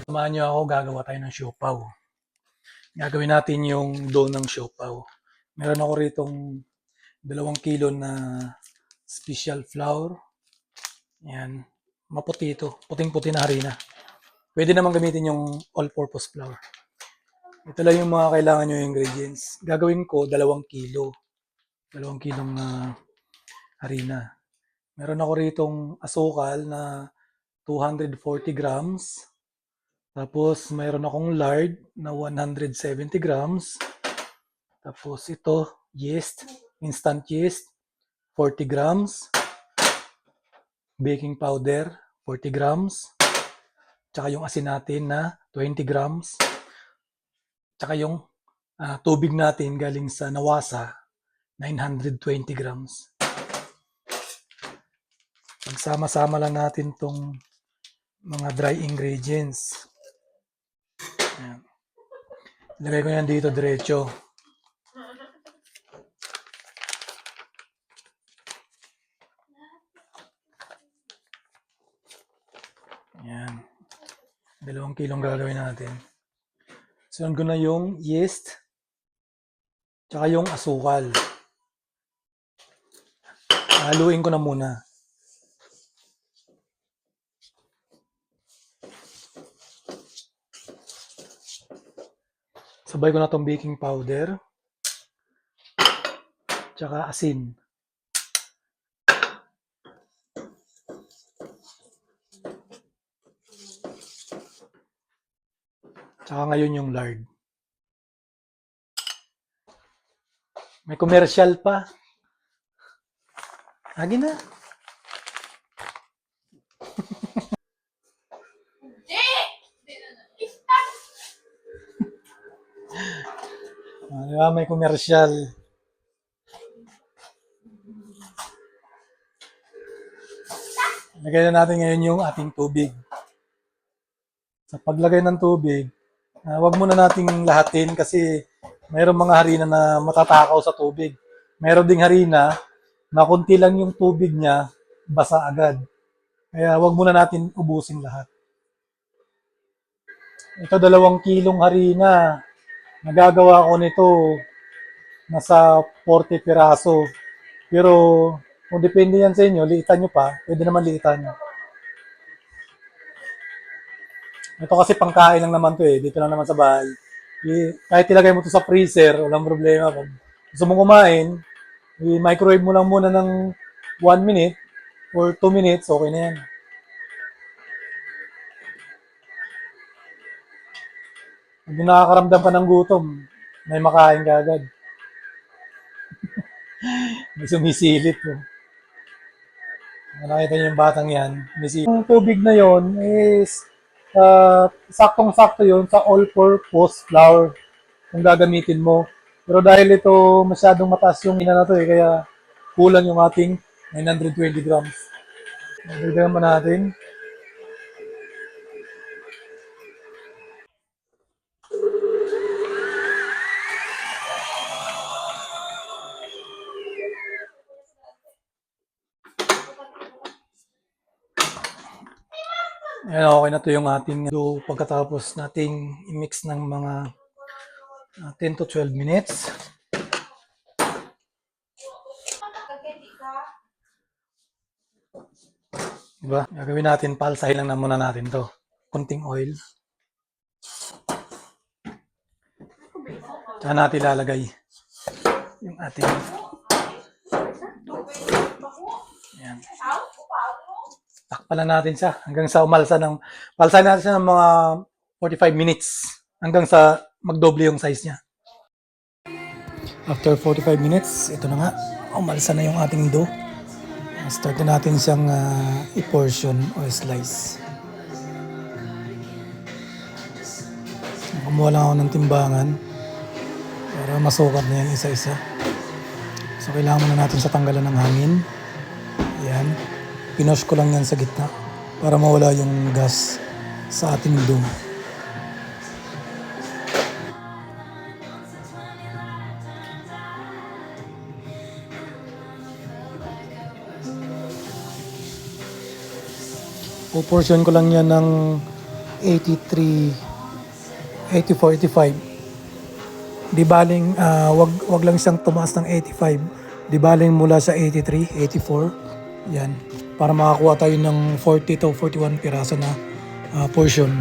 Samahan niyo ako, gagawa tayo ng siopaw. Gagawin natin yung dough ng siopaw. Meron ako ritong 2 kilo na special flour. Yan. Maputi ito. Puting-puti na harina. Pwede naman gamitin yung all-purpose flour. Ito lang yung mga kailangan nyo ingredients. Gagawin ko 2 kilo. 2 kilong harina. Meron ako ritong asukal na 240 grams. Tapos, mayroon akong lard na 170 grams. Tapos, ito, yeast, instant yeast, 40 grams. Baking powder, 40 grams. Tsaka yung asin natin na 20 grams. Tsaka yung tubig natin galing sa Nawasa, 920 grams. Pagsama-sama lang natin tong mga dry ingredients. Ayan. Ilagay ko yan dito diretso. Ayan. 2 kilong gagawin natin. Sunod ko na yung yeast. Tsaka yung asukal. Haluin ko na muna. Sabay ko na itong baking powder. Tsaka asin. Tsaka ngayon yung lard. May commercial pa. Agi na. Diba? May commercial. Lagay na natin ngayon yung ating tubig. Sa paglagay ng tubig, wag muna nating lahatin kasi mayroong mga harina na matatakaw sa tubig. Mayroon ding harina na konti lang yung tubig niya, basa agad. Kaya wag muna natin ubusin lahat. Ito 2 kilong harina. Nagagawa ko nito nasa 40 piraso. Pero kung depende yan sa inyo, liitan nyo pa, pwede naman liitan. Ito kasi pangkain lang naman to eh, dito lang naman sa bahay. Kahit ilagay mo to sa freezer, walang problema. Pag gusto mong kumain, i-microwave mo lang muna ng 1 minute or 2 minutes, okay na yan. Pag nakakaramdam ka ng gutom, may makain ka agad. May sumisilip po. Nakita niyo yung batang yan. Yung tubig na yon is saktong-sakto yon sa all-purpose flour kung gagamitin mo. Pero dahil ito masyadong mataas yung ina na to kaya kulang yung ating 920 grams. Dagdagan pa natin. Ayan, okay na to yung ating dough pagkatapos nating i-mix ng mga 10 to 12 minutes. Diba? Gagawin natin, palsahin lang na muna natin to. Kunting oil. Tsaka natin lalagay yung ating ayan. Takpan lang natin siya hanggang sa umalsa ng palsahin natin siya ng mga 45 minutes hanggang sa magdoble yung size niya. After 45 minutes, ito na nga, umalsa na yung ating dough. Start na natin siyang i-portion o slice. Kumuha lang ako ng timbangan para masukat na yan isa-isa. So kailangan muna natin siya tanggalan ng hangin. Ayan. Pinush ko lang yan sa gitna para mawala yung gas sa ating dough. Puportion ko lang yan ng 83, 84, 85. Di baling, wag lang siyang tumaas ng 85. Di baling mula sa 83, 84. Yan. Para makakuha tayo ng 40 to 41 piraso na portion.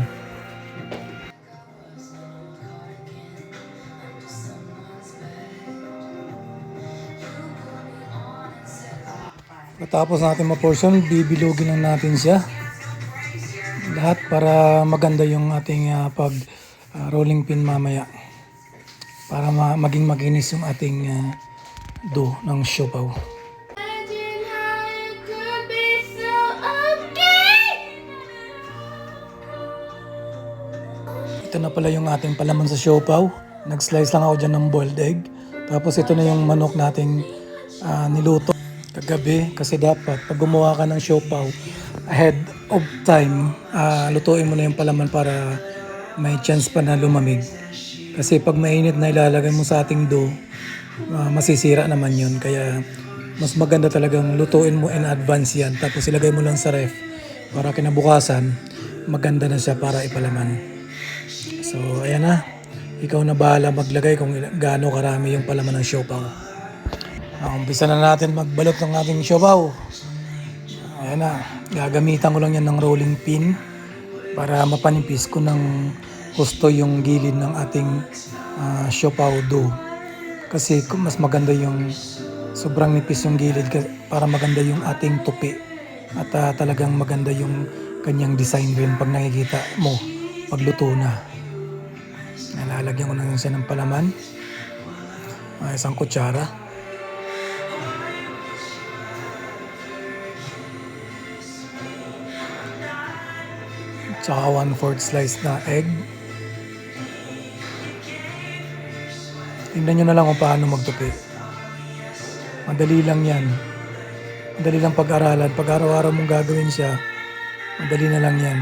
Tapos natin ma-portion, bibilugin lang natin siya. Lahat para maganda yung ating pag rolling pin mamaya. Para maging makinis yung ating dough ng siopaw. Ito na pala yung ating palaman sa siopaw. Nag-slice lang ako dyan ng boiled egg. Tapos ito na yung manok nating niluto kagabi. Kasi dapat pag gumawa ka ng siopaw, ahead of time, lutuin mo na yung palaman para may chance pa na lumamig. Kasi pag mainit na ilalagay mo sa ating dough, masisira naman yun. Kaya mas maganda talagang lutuin mo in advance yan. Tapos ilagay mo lang sa ref para kinabukasan, maganda na siya para ipalaman. So, ayan na. Ikaw na bahala maglagay kung gaano karami yung palaman ng siopaw. Umpisa na natin magbalot ng ating siopaw. Ayan na. Gagamitan ko lang yan ng rolling pin para mapanipis ko ng gusto yung gilid ng ating siopaw dough. Kasi mas maganda yung sobrang nipis yung gilid para maganda yung ating tupi. At talagang maganda yung kanyang design rin pag nakikita mo pagluto na. Nalalagyan ko na siya ng palaman. Isang kutsara. Tsaka 1/4 slice na egg. Tingnan nyo na lang kung paano magtupi. Madali lang yan. Madali lang pag-aralan. Pag araw-araw mong gagawin siya, madali na lang yan.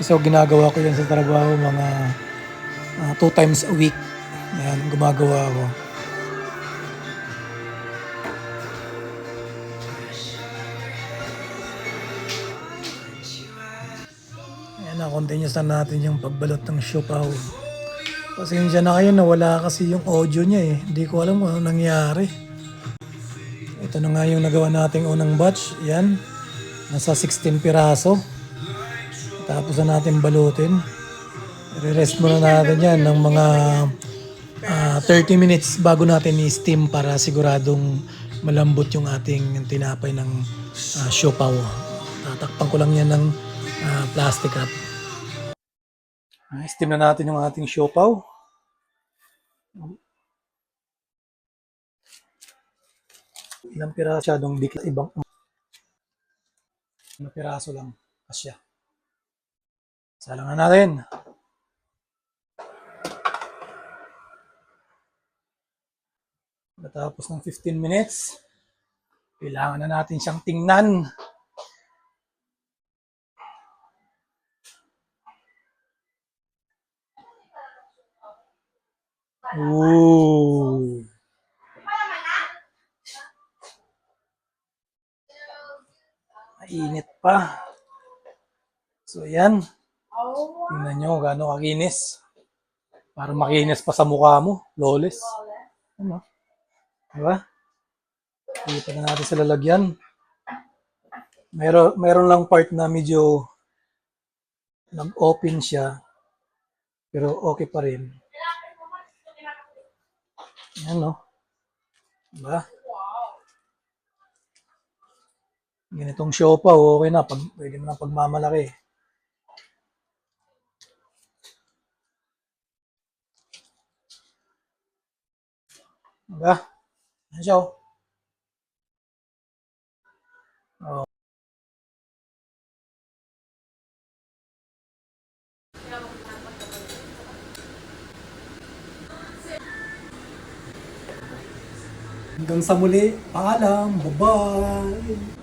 Kasi ginagawa ko yan sa trabaho mga 2 times a week. Yan, gumagawa ako. Ayan na, continuous na natin yung pagbalot ng siopaw. Pasensya na kayo, nawala kasi yung audio niya eh. Hindi ko alam kung ano nangyari. Ito na nga yung nagawa nating unang batch. Yan, nasa 16 piraso. Tapos na natin balutin. I-rest muna natin yan ng mga 30 minutes bago natin i-steam para siguradong malambot yung ating tinapay ng siopaw. Tatakpan ko lang yan ng plastic wrap. Steam na natin yung ating siopaw. Ilang piraso dong dikit ibang ilang piraso lang kasya. Salang na natin. Matapos ng 15 minutes, kailangan na natin siyang tingnan. Ooh. Mainit pa. So, yan. Tingnan nyo gaano kakinis. Para makinis pa sa mukha mo. Flawless. Ano? Diba? Dito na natin sa lalagyan. Meron lang part na medyo nag-open siya. Pero okay pa rin. Yan, no? Diba? Ganitong siopaw, okay na. Pwede mo na pagmamalaki. Diba? Yan siya, oh. Hanggang sa muli, paalam, bye-bye!